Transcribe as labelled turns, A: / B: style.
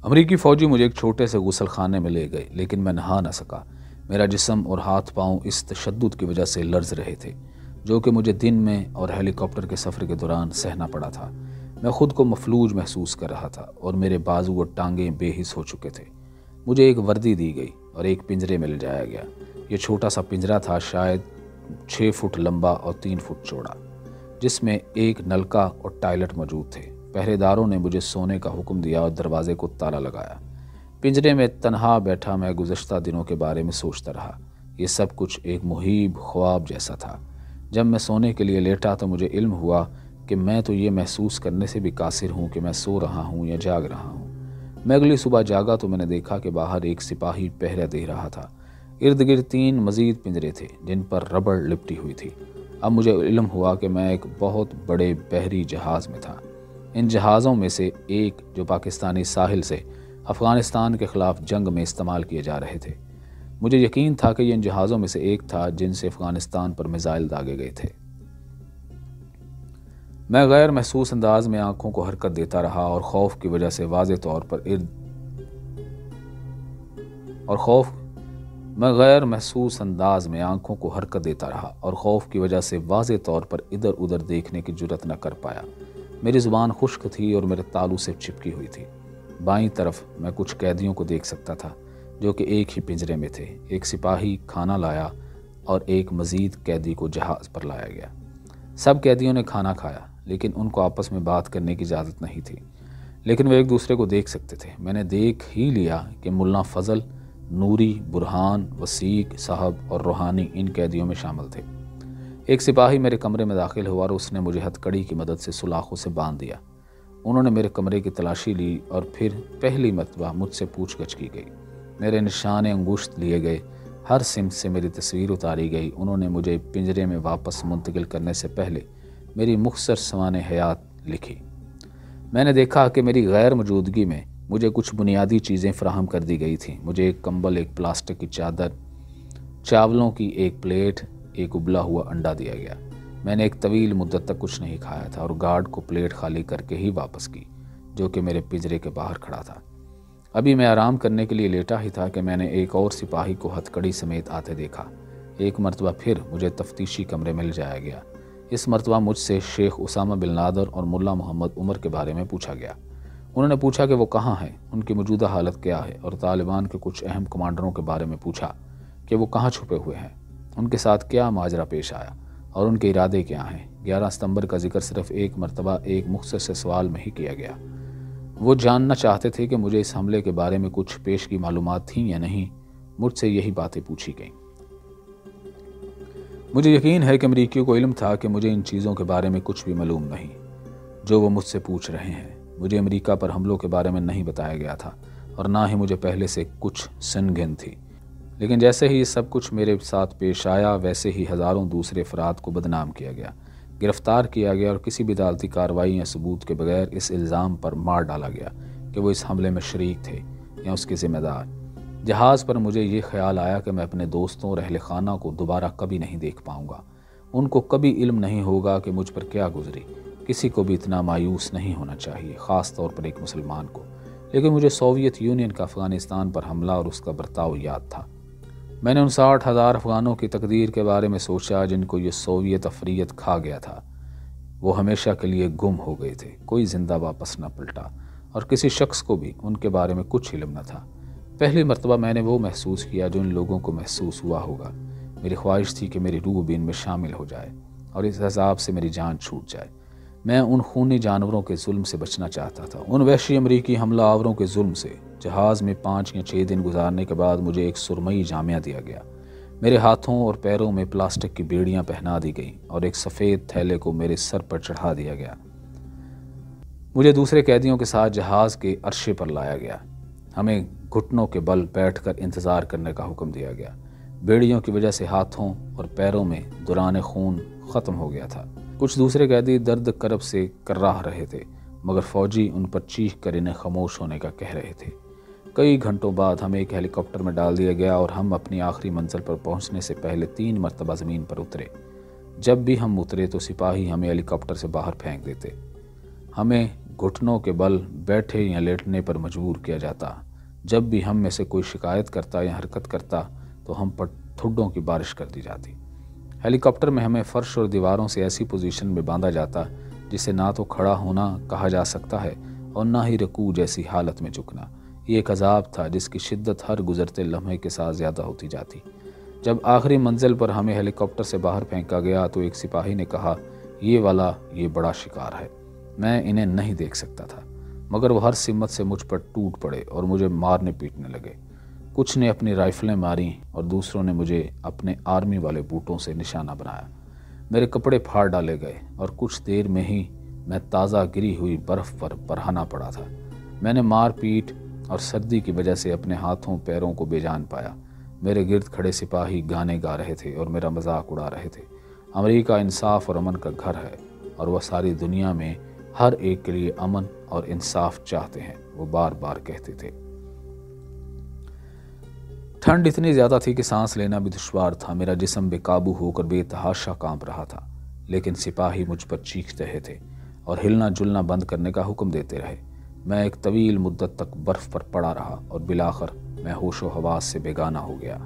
A: अमरीकी फ़ौजी मुझे एक छोटे से गुसल खाने में ले गए, लेकिन मैं नहा न सका। मेरा जिस्म और हाथ पाँव इस तशद्दुद की वजह से लर्ज रहे थे, जो कि मुझे दिन में और हेलीकॉप्टर के सफ़र के दौरान सहना पड़ा था। मैं ख़ुद को मफलूज महसूस कर रहा था और मेरे बाजू और टांगें बेहिस हो चुके थे। मुझे एक वर्दी दी गई और एक पिंजरे में ले जाया गया। ये छोटा सा पिंजरा था, शायद 6 फुट लंबा और 3 फुट चौड़ा, जिसमें एक नलका और टॉयलेट मौजूद थे। पहरेदारों ने मुझे सोने का हुक्म दिया और दरवाजे को ताला लगाया। पिंजरे में तन्हा बैठा मैं गुज़श्ता दिनों के बारे में सोचता रहा। ये सब कुछ एक मुहीब ख्वाब जैसा था। जब मैं सोने के लिए लेटा तो मुझे इल्म हुआ कि मैं तो ये महसूस करने से भी कासिर हूँ कि मैं सो रहा हूँ या जाग रहा हूँ। मैं अगली सुबह जागा तो मैंने देखा कि बाहर एक सिपाही पहरा दे रहा था। इर्द गिर्द 3 मज़ीद पिंजरे थे जिन पर रबड़ लिपटी हुई थी। अब मुझे इल्म हुआ कि मैं एक बहुत बड़े बहरी जहाज़ में था। इन जहाज़ों में से एक जो पाकिस्तानी साहिल से अफ़गानिस्तान के ख़िलाफ़ जंग में इस्तेमाल किए जा रहे थे। मुझे यकीन था कि ये इन जहाज़ों में से एक था जिनसे अफ़गानिस्तान पर मिसाइल दागे गए थे। मैं गैर महसूस अंदाज में आंखों को हरकत देता रहा और खौफ की वजह से वाज़े तौर पर इधर उधर देखने की जुर्रत न कर पाया। मेरी ज़ुबान खुश्क थी और मेरे तालू से चिपकी हुई थी। बाईं तरफ मैं कुछ कैदियों को देख सकता था जो कि एक ही पिंजरे में थे। एक सिपाही खाना लाया और एक मज़ीद कैदी को जहाज़ पर लाया गया। सब कैदियों ने खाना खाया, लेकिन उनको आपस में बात करने की इजाज़त नहीं थी, लेकिन वे एक दूसरे को देख सकते थे। मैंने देख ही लिया कि मुल्ला फ़ज़ल, नूरी, बुरहान, वसीक साहब और रूहानी इन कैदियों में शामिल थे। एक सिपाही मेरे कमरे में दाखिल हुआ और उसने मुझे हथकड़ी की मदद से सुलाखों से बांध दिया। उन्होंने मेरे कमरे की तलाशी ली और फिर पहली मरतबा मुझसे पूछगछ की गई। मेरे निशान अंगुश्त लिए गए, हर सिमत से मेरी तस्वीर उतारी गई। उन्होंने मुझे पिंजरे में वापस मुंतकिल करने से पहले मेरी मुख्तसर सवाने हयात लिखी। मैंने देखा कि मेरी गैर मौजूदगी में मुझे कुछ बुनियादी चीज़ें फ़राहम कर दी गई थीं। मुझे एक कंबल, एक प्लास्टिक की चादर, चावलों की एक प्लेट, एक उबला हुआ अंडा दिया गया। मैंने एक तवील मुद्दत तक कुछ नहीं खाया था और गार्ड को प्लेट खाली करके ही वापस की, जो कि मेरे पिंजरे के बाहर खड़ा था। अभी मैं आराम करने के लिए लेटा ही था कि मैंने एक और सिपाही को हथकड़ी समेत आते देखा। एक मरतबा फिर मुझे तफ्तीशी कमरे में ले जाया गया। इस मरतबा मुझसे शेख उसामा बिन लादेन और मुल्ला मोहम्मद उमर के बारे में पूछा गया। उन्होंने पूछा कि वो कहाँ हैं, उनकी मौजूदा हालत क्या है, और तालिबान के कुछ अहम कमांडरों के बारे में पूछा कि वो कहाँ छुपे हुए हैं, उनके साथ क्या माजरा पेश आया और उनके इरादे क्या हैं। 11 सितंबर का जिक्र सिर्फ एक मरतबा एक मुख्तसर से सवाल में ही किया गया। वो जानना चाहते थे कि मुझे इस हमले के बारे में कुछ पेश की मालूमात थीं या नहीं। मुझसे यही बातें पूछी गईं। मुझे यकीन है कि अमरीकियों को इल्म था कि मुझे इन चीज़ों के बारे में कुछ भी मालूम नहीं जो वो मुझसे पूछ रहे हैं। मुझे अमरीका पर हमलों के बारे में नहीं बताया गया था और ना ही मुझे पहले से कुछ सनगिन थी। लेकिन जैसे ही ये सब कुछ मेरे साथ पेश आया, वैसे ही हज़ारों दूसरे अफराद को बदनाम किया गया, गिरफ़्तार किया गया और किसी भी अदालती कार्रवाई या सबूत के बगैर इस इल्ज़ाम पर मार डाला गया कि वो इस हमले में शरीक थे या उसके ज़िम्मेदार। जहाज़ पर मुझे ये ख्याल आया कि मैं अपने दोस्तों और अहले खाना को दोबारा कभी नहीं देख पाऊँगा। उनको कभी इल्म नहीं होगा कि मुझ पर क्या गुजरी। किसी को भी इतना मायूस नहीं होना चाहिए, ख़ास तौर पर एक मुसलमान को। लेकिन मुझे सोवियत यूनियन का अफ़गानिस्तान पर हमला और उसका बर्ताव याद था। मैंने उन 60,000 अफ़गानों की तकदीर के बारे में सोचा जिनको ये सोवियत अफरीयत खा गया था। वो हमेशा के लिए गुम हो गए थे, कोई ज़िंदा वापस न पलटा और किसी शख्स को भी उनके बारे में कुछ इल्म न था। पहली मरतबा मैंने वो महसूस किया जो इन लोगों को महसूस हुआ होगा। मेरी ख्वाहिश थी कि मेरी रूह भी इनमें शामिल हो जाए और इस अज़ाब से मेरी जान छूट जाए। मैं उन खूनी जानवरों के जुल्म से बचना चाहता था, उन वहशी अमरीकी हमला आवरों के जुल्म से। जहाज़ में 5 या 6 दिन गुजारने के बाद मुझे एक सुरमई जामिया दिया गया। मेरे हाथों और पैरों में प्लास्टिक की बेड़ियां पहना दी गईं और एक सफ़ेद थैले को मेरे सर पर चढ़ा दिया गया। मुझे दूसरे कैदियों के साथ जहाज़ के अरशे पर लाया गया। हमें घुटनों के बल बैठकर इंतज़ार करने का हुक्म दिया गया। बेड़ियों की वजह से हाथों और पैरों में दौरान खून ख़त्म हो गया था। कुछ दूसरे कैदी दर्द करब से कर्राह रहे थे, मगर फ़ौजी उन पर चीख कर इन्हें खामोश होने का कह रहे थे। कई घंटों बाद हमें एक हेलीकॉप्टर में डाल दिया गया और हम अपनी आखिरी मंजिल पर पहुंचने से पहले 3 मरतबा ज़मीन पर उतरे। जब भी हम उतरे तो सिपाही हमें हेलीकॉप्टर से बाहर फेंक देते। हमें घुटनों के बल बैठे या लेटने पर मजबूर किया जाता। जब भी हम में से कोई शिकायत करता या हरकत करता तो हम पर ठुड्डों की बारिश कर दी जाती। हेलीकॉप्टर में हमें फर्श और दीवारों से ऐसी पोजीशन में बांधा जाता जिसे ना तो खड़ा होना कहा जा सकता है और ना ही रकू जैसी हालत में झुकना। ये एक अजाब था जिसकी शिद्दत हर गुजरते लम्हे के साथ ज़्यादा होती जाती। जब आखिरी मंजिल पर हमें हेलीकॉप्टर से बाहर फेंका गया तो एक सिपाही ने कहा, ये बड़ा शिकार है। मैं इन्हें नहीं देख सकता था, मगर वो हर सिम्मत से मुझ पर टूट पड़े और मुझे मारने पीटने लगे। कुछ ने अपनी राइफलें मारी और दूसरों ने मुझे अपने आर्मी वाले बूटों से निशाना बनाया। मेरे कपड़े फाड़ डाले गए और कुछ देर में ही मैं ताज़ा गिरी हुई बर्फ़ पर बरहना पड़ा था। मैंने मार पीट और सर्दी की वजह से अपने हाथों पैरों को बेजान पाया। मेरे गिर्द खड़े सिपाही गाने गा रहे थे और मेरा मजाक उड़ा रहे थे। अमेरिका इंसाफ और अमन का घर है और वह सारी दुनिया में हर एक के लिए अमन और इंसाफ चाहते हैं, वो बार बार कहते थे। ठंड इतनी ज़्यादा थी कि सांस लेना भी दुश्वार था। मेरा जिस्म बेकाबू होकर बेतहाशा कांप रहा था, लेकिन सिपाही मुझ पर चीखते रहे थे और हिलना जुलना बंद करने का हुक्म देते रहे। मैं एक तवील मुद्दत तक बर्फ़ पर पड़ा रहा और बिलाखिर मैं होशो हवास से बेगाना हो गया।